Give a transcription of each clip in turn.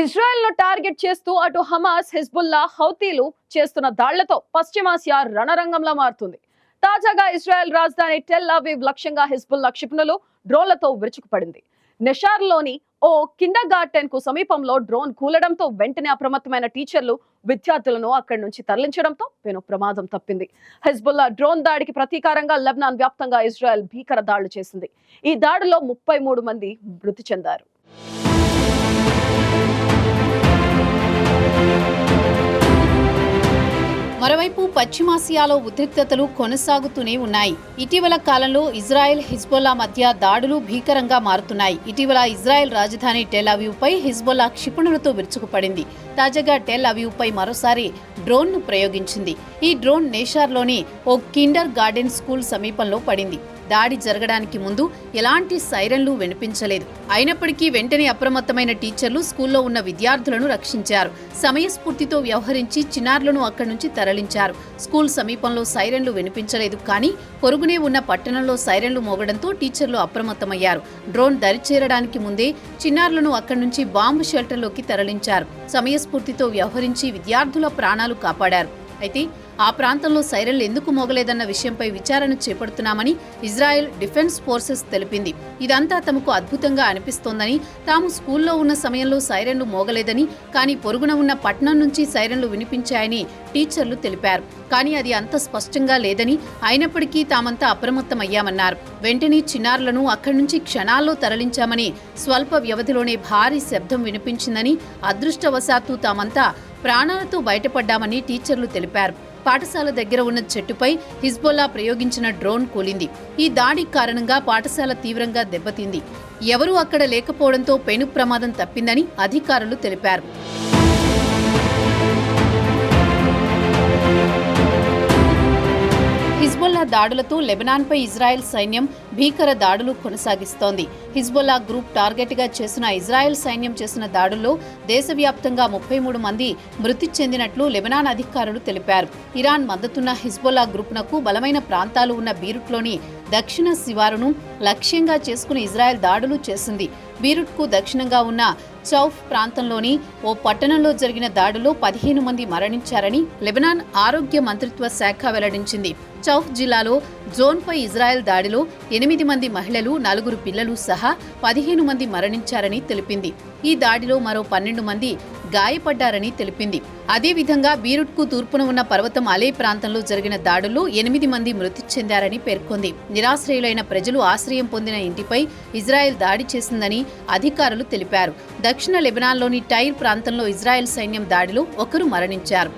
ఇజ్రాయెల్ను target చేస్తూ అటు Hamas, Hezbollah, హౌతీలు చేస్తున్న దాళ్లతో పశ్చిమాసియా రణరంగంలా మారుతుంది. తాజాగా ఇజ్రాయెల్ రాజధాని టెల్ అవీవ్ లక్ష్యంగా హిజ్బుల్లా క్షిపణులు, డ్రోన్లతో విరుచుకుపడింది. నెషార్లోని ఓ కిండర్ గార్టెన్ కు సమీపంలో డ్రోన్ కూలడంతో వెంటనే అప్రమత్తమైన టీచర్లు విద్యార్థులను అక్కడి నుంచి తరలించడంతో పెను ప్రమాదం తప్పింది. హిజ్బుల్లా డ్రోన్ దాడికి ప్రతీకారంగా లెబనాన్ వ్యాప్తంగా ఇజ్రాయెల్ భీకర దాడులు చేసింది. ఈ దాడిలో 33 మంది మృతి చెందారు. మరోవైపు పశ్చిమాసియాలో ఉద్రిక్తతలు కొనసాగుతూనే ఉన్నాయి. ఇటీవల కాలంలో ఇజ్రాయెల్, హిజ్బుల్లా మధ్య దాడులు భీకరంగా మారుతున్నాయి. ఇటీవల ఇజ్రాయెల్ రాజధాని టెల్ అవీవ్ పై హిజ్బుల్లా క్షిపణులతో విరుచుకుపడింది. తాజాగా టెల్ అవీవ్ పై మరోసారి డ్రోన్ను ప్రయోగించింది. ఈ డ్రోన్ నేషార్లోని ఓ కిండర్ గార్డెన్ స్కూల్ సమీపంలో పడింది. దాడి జరగడానికి ముందు ఎలాంటి సైరన్లు వినిపించలేదు. అయినప్పటికీ వెంటనే అప్రమత్తమైన టీచర్లు స్కూల్లో ఉన్న విద్యార్థులను రక్షించారు. సమయస్ఫూర్తితో వ్యవహరించి చిన్నారులను అక్కడి నుంచి తరలించారు. స్కూల్ సమీపంలో సైరన్లు వినిపించలేదు, కానీ పొరుగునే ఉన్న పట్టణంలో సైరన్లు మోగడంతో టీచర్లు అప్రమత్తమయ్యారు. డ్రోన్ దరిచేరడానికి ముందే చిన్నారులను అక్కడి నుంచి బాంబు షెల్టర్లోకి తరలించారు. సమయస్ఫూర్తితో వ్యవహరించి విద్యార్థుల ప్రాణాలు కాపాడారు. అయితే ఆ ప్రాంతంలో సైరన్లు ఎందుకు మోగలేదన్న విషయంపై విచారణ చేపడుతున్నామని ఇజ్రాయెల్ డిఫెన్స్ ఫోర్సెస్ తెలిపింది. ఇదంతా తమకు అద్భుతంగా అనిపిస్తోందని, తాము స్కూల్లో ఉన్న సమయంలో సైరన్లు మోగలేదని, కానీ పొరుగున ఉన్న పట్టణం నుంచి సైరన్లు వినిపించాయని టీచర్లు తెలిపారు. కానీ అది అంత స్పష్టంగా లేదని, అయినప్పటికీ తామంతా అప్రమత్తమయ్యామన్నారు. వెంటనే చిన్నారులను అక్కడి నుంచి క్షణాల్లో తరలించామని, స్వల్ప వ్యవధిలోనే భారీ శబ్దం వినిపించిందని, అదృష్టవశాత్తు తామంతా ప్రాణాలతో బయటపడ్డామని టీచర్లు తెలిపారు. పాఠశాల దగ్గర ఉన్న చెట్టుపై హిజ్బుల్లా ప్రయోగించిన డ్రోన్ కూలింది. ఈ దాడి కారణంగా పాఠశాల తీవ్రంగా దెబ్బతింది. ఎవరూ అక్కడ లేకపోవడంతో పెను ప్రమాదం తప్పిందని అధికారులు తెలిపారు. హిజ్బుల్లా దాడులతో లెబనాన్పై ఇజ్రాయెల్ సైన్యం భీకర దాడులు కొనసాగిస్తోంది. హిజ్బుల్లా గ్రూప్ టార్గెట్గా చేసిన ఇజ్రాయెల్ సైన్యం చేసిన దాడుల్లో దేశవ్యాప్తంగా 33 మంది మృతి చెందినట్లు లెబనాన్ అధికారులు తెలిపారు. ఇరాన్ మద్దతున్న హిజ్బుల్లా గ్రూప్నకు బలమైన ప్రాంతాలు ఉన్న బీరుట్లోని దక్షిణ శివారును లక్ష్యంగా చేసుకుని ఇజ్రాయెల్ దాడులు చేసింది. బీరుట్కు దక్షిణంగా ఉన్న చౌఫ్ ప్రాంతంలోని ఓ పట్టణంలో జరిగిన దాడుల్లో 15 మంది మరణించారని లెబనాన్ ఆరోగ్య మంత్రిత్వ శాఖ వెల్లడించింది. చౌఫ్ జిల్లాలో జోన్పై ఇజ్రాయెల్ దాడిలో 8 మంది మహిళలు, 4 పిల్లలు సహా 15 మంది మరణించారని తెలిపింది. ఈ దాడిలో మరో 12 మంది గాయపడ్డారని తెలిపింది. అదేవిధంగా బీరుట్కు తూర్పున ఉన్న పర్వతం అలే ప్రాంతంలో జరిగిన దాడుల్లో 8 మంది మృతి చెందారని పేర్కొంది. నిరాశ్రయులైన ప్రజలు ఆశ్రయం పొందిన ఇంటిపై ఇజ్రాయెల్ దాడి చేసిందని అధికారులు తెలిపారు. దక్షిణ లెబనాన్లోని టైర్ ప్రాంతంలో ఇజ్రాయెల్ సైన్యం దాడిలో 1 మరణించారు.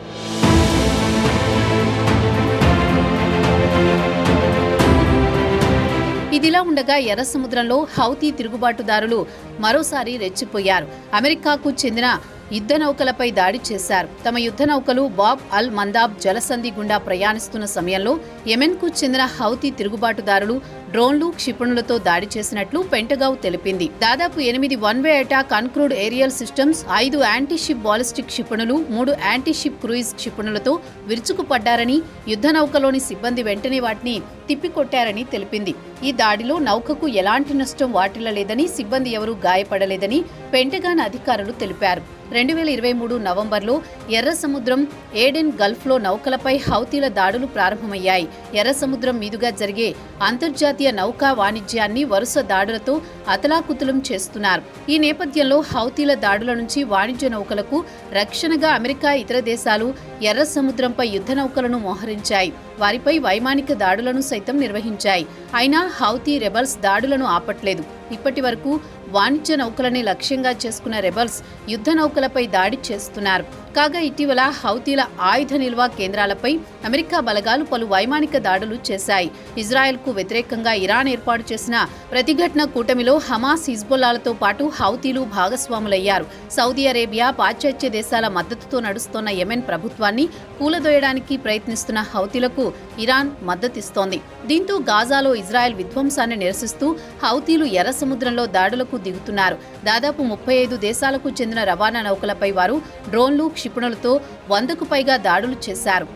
ఇదిలా ఉండగా ఎర్ర సముద్రంలో హౌతీ తిరుగుబాటుదారులు మరోసారి రెచ్చిపోయారు. అమెరికాకు చెందిన యుద్ధ నౌకలపై దాడి చేశారు. తమ యుద్ధ నౌకలు బాబ్ అల్ మందాబ్ జలసంధి గుండా ప్రయాణిస్తున్న సమయంలో యెమెన్కు చెందిన హౌతీ తిరుగుబాటుదారులు డ్రోన్లు, క్షిపణులతో దాడి చేసినట్లు పెంటగావ్ తెలిపింది. దాదాపు 8 one way attack uncrewed aerial systems, 5 antiship ballistic క్షిపణులు, 3 యాంటీషిప్ క్రూయిజ్ క్షిపణులతో విరుచుకుపడ్డారని, యుద్ధ నౌకలోని సిబ్బంది వెంటనే వాటిని తిప్పికొట్టారని తెలిపింది. ఈ దాడిలో నౌకకు ఎలాంటి నష్టం వాటిల్లలేదని, సిబ్బంది ఎవరూ గాయపడలేదని పెంటగాన్ అధికారులు తెలిపారు. 2023 నవంబర్లో ఎర్ర సముద్రం ఏడెన్ గల్ఫ్లో నౌకలపై హౌతీల దాడులు ప్రారంభమయ్యాయి. ఎర్ర సముద్రం మీదుగా జరిగే అంతర్జాతీయ నౌకా వాణిజ్యాన్ని వరుస దాడులతో అతలాకుతలం చేస్తున్నారు. ఈ నేపథ్యంలో హౌతీల దాడుల నుంచి వాణిజ్య నౌకలకు రక్షణగా అమెరికా, ఇతర దేశాలు ఎర్ర సముద్రంపై యుద్ధ నౌకలను మోహరించాయి. వారిపై వైమానిక దాడులను సైతం నిర్వహించాయి. అయినా హౌతీ రెబల్స్ దాడులను ఆపట్లేదు. ఇప్పటి వరకు వాణిజ్య నౌకలని లక్ష్యంగా చేసుకున్న రెబల్స్ యుద్ధ నౌకలపై దాడి చేస్తున్నారు. కాగా ఇటీవల హౌతీల ఆయుధ నిల్వ కేంద్రాలపై అమెరికా బలగాలు పలు వైమానిక దాడులు చేశాయి. ఇజ్రాయెల్కు వ్యతిరేకంగా ఇరాన్ ఏర్పాటు చేసిన ప్రతిఘటన కూటమిలో హమాస్, హిజ్బుల్లాలతో పాటు హౌతీలు భాగస్వాములయ్యారు. సౌదీ అరేబియా, పాశ్చాత్య దేశాల మద్దతుతో నడుస్తున్న యెమెన్ ప్రభుత్వాన్ని కూలదోయడానికి ప్రయత్నిస్తున్న హౌతీలకు ఇరాన్ మద్దతిస్తోంది. దీంతో గాజాలో ఇజ్రాయెల్ విధ్వంసాన్ని నిరసిస్తూ హౌతీలు ఎర్ర సముద్రంలో దాడులకు దిగుతున్నారు. దాదాపు 35 దేశాలకు చెందిన రవాణా నౌకలపై వారు డ్రోన్లు, క్షిపణులతో 100కు పైగా దాడులు చేశారు.